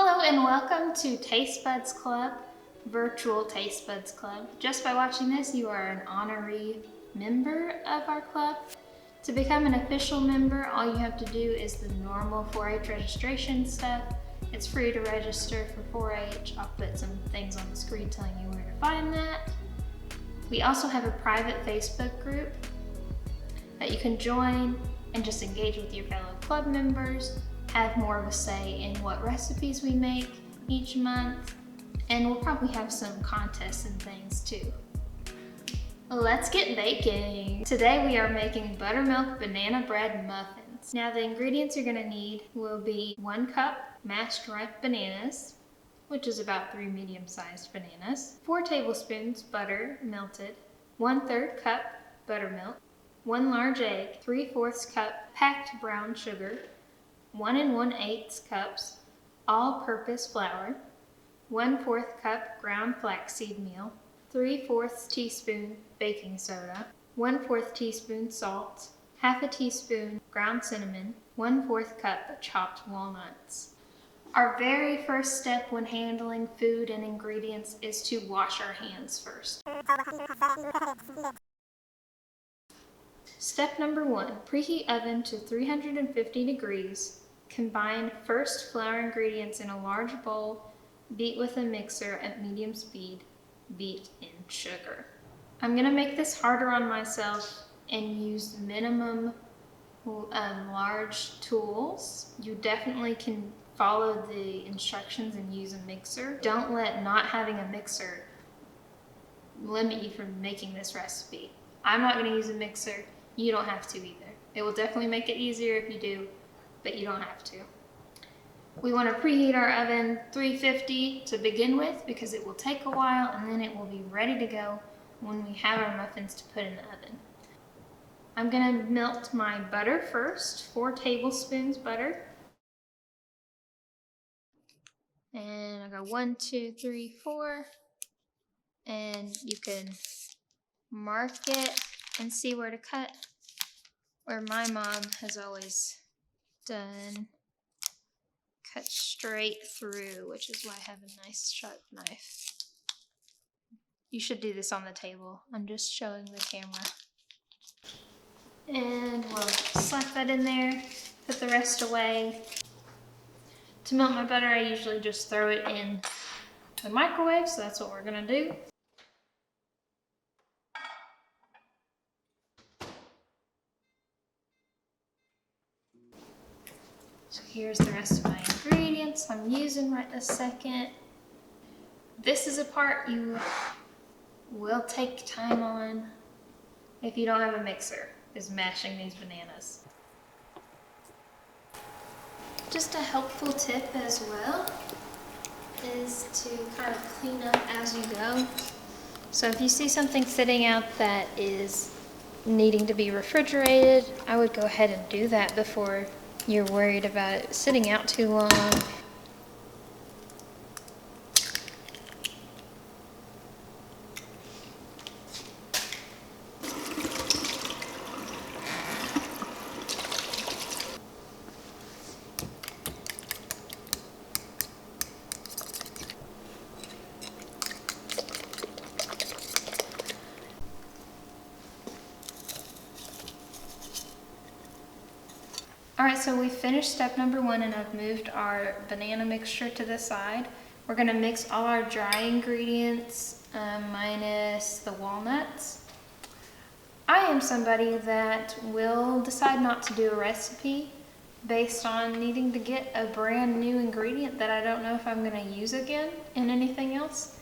Hello and welcome to Taste Buds Club, Virtual Taste Buds Club. Just by watching this, you are an honorary member of our club. To become an official member, all you have to do is the normal 4-H registration stuff. It's free to register for 4-H. I'll put some things on the screen telling you where to find that. We also have a private Facebook group that you can join and just engage with your fellow club members, have more of a say in what recipes we make each month, and we'll probably have some contests and things too. Let's get baking! Today we are making buttermilk banana bread muffins. Now the ingredients you're gonna need will be 1 cup mashed ripe bananas, which is about 3 medium-sized bananas, 4 tablespoons butter melted, 1/3 cup buttermilk, 1 large egg, 3/4 cup packed brown sugar, 1 1/8 cups all-purpose flour, 1/4 cup ground flaxseed meal, 3/4 teaspoon baking soda, 1/4 teaspoon salt, 1/2 teaspoon ground cinnamon, 1/4 cup chopped walnuts. Our very first step when handling food and ingredients is to wash our hands first. Step number 1, preheat oven to 350 degrees. Combine first flour ingredients in a large bowl, beat with a mixer at medium speed, beat in sugar. I'm gonna make this harder on myself and use minimum large tools. You definitely can follow the instructions and use a mixer. Don't let not having a mixer limit you from making this recipe. I'm not gonna use a mixer. You don't have to either. It will definitely make it easier if you do, but you don't have to. We want to preheat our oven 350 to begin with because it will take a while and then it will be ready to go when we have our muffins to put in the oven. I'm going to melt my butter first, 4 tablespoons butter. And I'll go 1, 2, 3, 4. And you can mark it and see where to cut, where my mom has always done. Cut straight through, which is why I have a nice sharp knife. You should do this on the table. I'm just showing the camera. And we'll slap that in there, put the rest away. To melt my butter, I usually just throw it in the microwave, so that's what we're gonna do. So here's the rest of my ingredients I'm using right this second. This is a part you will take time on if you don't have a mixer, is mashing these bananas. Just a helpful tip as well is to kind of clean up as you go. So if you see something sitting out that is needing to be refrigerated, I would go ahead and do that before you're worried about it sitting out too long. Alright, so we finished step number 1 and I've moved our banana mixture to the side. We're going to mix all our dry ingredients minus the walnuts. I am somebody that will decide not to do a recipe based on needing to get a brand new ingredient that I don't know if I'm going to use again in anything else.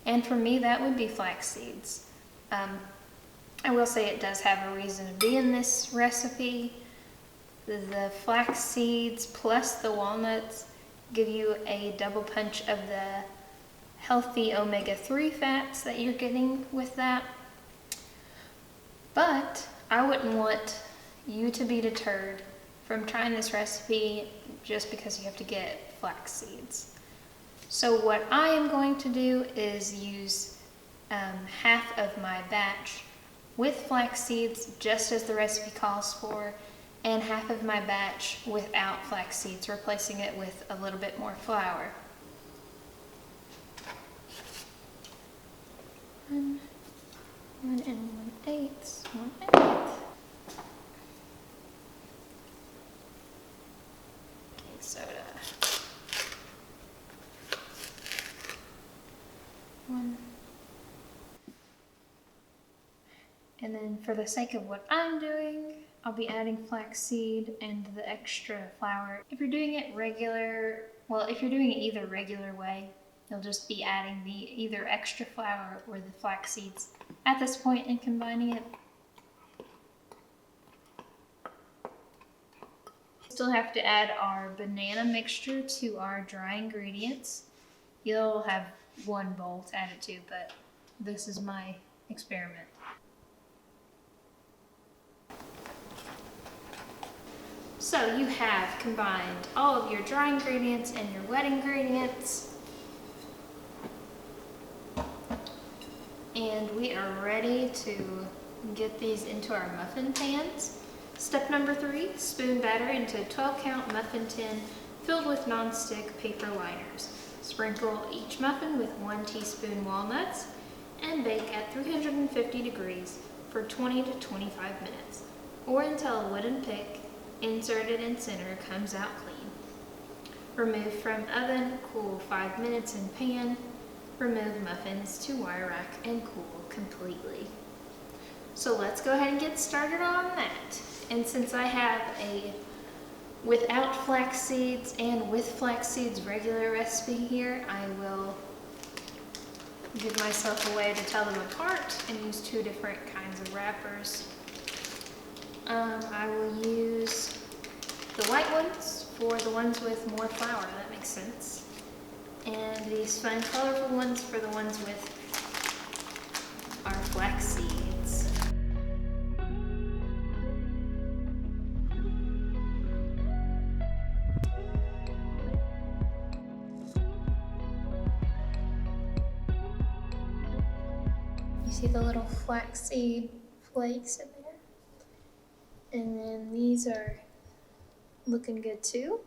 And for me, that would be flax seeds. I will say it does have a reason to be in this recipe. The flax seeds plus the walnuts give you a double punch of the healthy omega-3 fats that you're getting with that. But I wouldn't want you to be deterred from trying this recipe just because you have to get flax seeds. So what I am going to do is use half of my batch with flax seeds, just as the recipe calls for, and half of my batch without flax seeds, replacing it with a little bit more flour. 1 1/8, 1/8. Baking soda. 1. And then for the sake of what I'm doing, I'll be adding flaxseed and the extra flour. If you're doing it regular, well, if you're doing it either regular way, you'll just be adding the either extra flour or the flax seeds at this point and combining it. Still have to add our banana mixture to our dry ingredients. You'll have 1 bowl to add it to, but this is my experiment. So you have combined all of your dry ingredients and your wet ingredients. And we are ready to get these into our muffin pans. Step number 3, spoon batter into a 12-count muffin tin filled with non-stick paper liners. Sprinkle each muffin with 1 teaspoon walnuts and bake at 350 degrees for 20 to 25 minutes, or until a wooden pick inserted in center comes out clean. Remove from oven, cool 5 minutes in pan. Remove muffins to wire rack and cool completely. So let's go ahead and get started on that. And since I have a without flax seeds and with flax seeds regular recipe here, I will give myself a way to tell them apart and use 2 different kinds of wrappers. I will use the white ones for the ones with more flour, that makes sense. And these fun colorful ones for the ones with our flax seeds. You see the little flaxseed flakes in there? And then these are looking good too.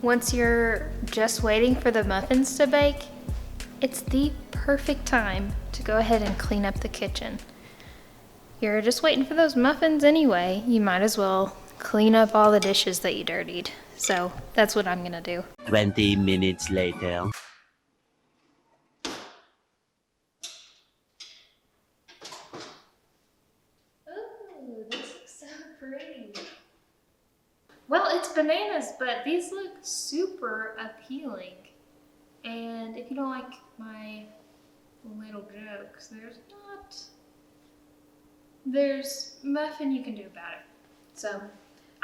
Once you're just waiting for the muffins to bake, it's the perfect time to go ahead and clean up the kitchen. You're just waiting for those muffins anyway. You might as well clean up all the dishes that you dirtied. So that's what I'm gonna do. 20 minutes later. Ooh, this looks so pretty. Well, it's bananas, but these look super appealing. And if you don't like my little jokes, there's nothing you can do about it. So,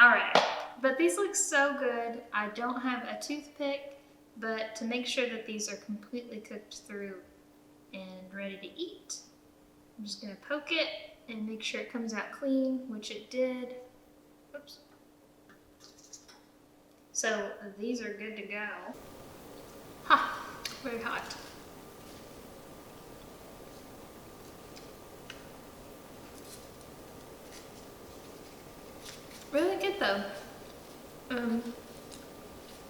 alright. But these look so good. I don't have a toothpick, but to make sure that these are completely cooked through and ready to eat, I'm just gonna poke it and make sure it comes out clean, which it did. Oops. So these are good to go. Ha! Very hot. Really good though.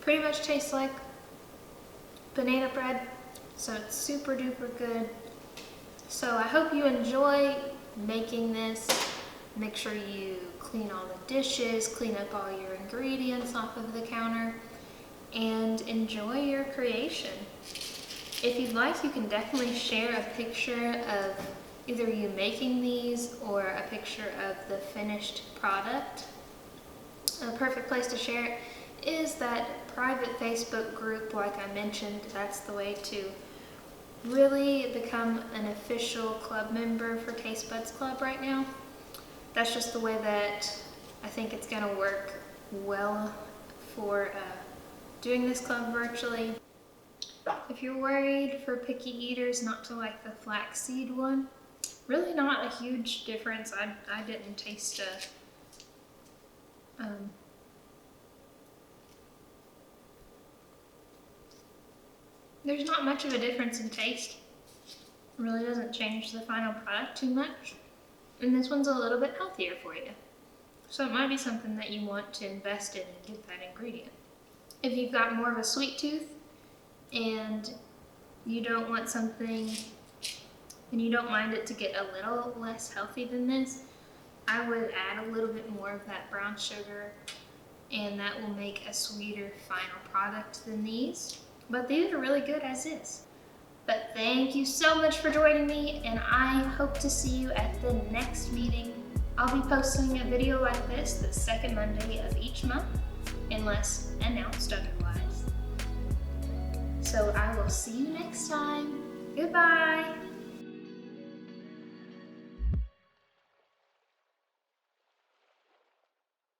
Pretty much tastes like banana bread, so it's super duper good. So I hope you enjoy making this. Make sure you clean all the dishes, clean up all your ingredients off of the counter, and enjoy your creation. If you'd like, you can definitely share a picture of either you making these or a picture of the finished product. A perfect place to share it is that private Facebook group, like I mentioned. That's the way to really become an official club member for Taste Buds Club right now. That's just the way that I think it's gonna work well for doing this club virtually. If you're worried for picky eaters not to like the flaxseed one, really not a huge difference. I didn't taste there's not much of a difference in taste. It really doesn't change the final product too much. And this one's a little bit healthier for you. So it might be something that you want to invest in and get that ingredient. If you've got more of a sweet tooth and you don't want something and you don't mind it to get a little less healthy than this, I would add a little bit more of that brown sugar, and that will make a sweeter final product than these. But these are really good as is. But thank you so much for joining me, and I hope to see you at the next meeting. I'll be posting a video like this the second Monday of each month, unless announced otherwise. So I will see you next time. Goodbye.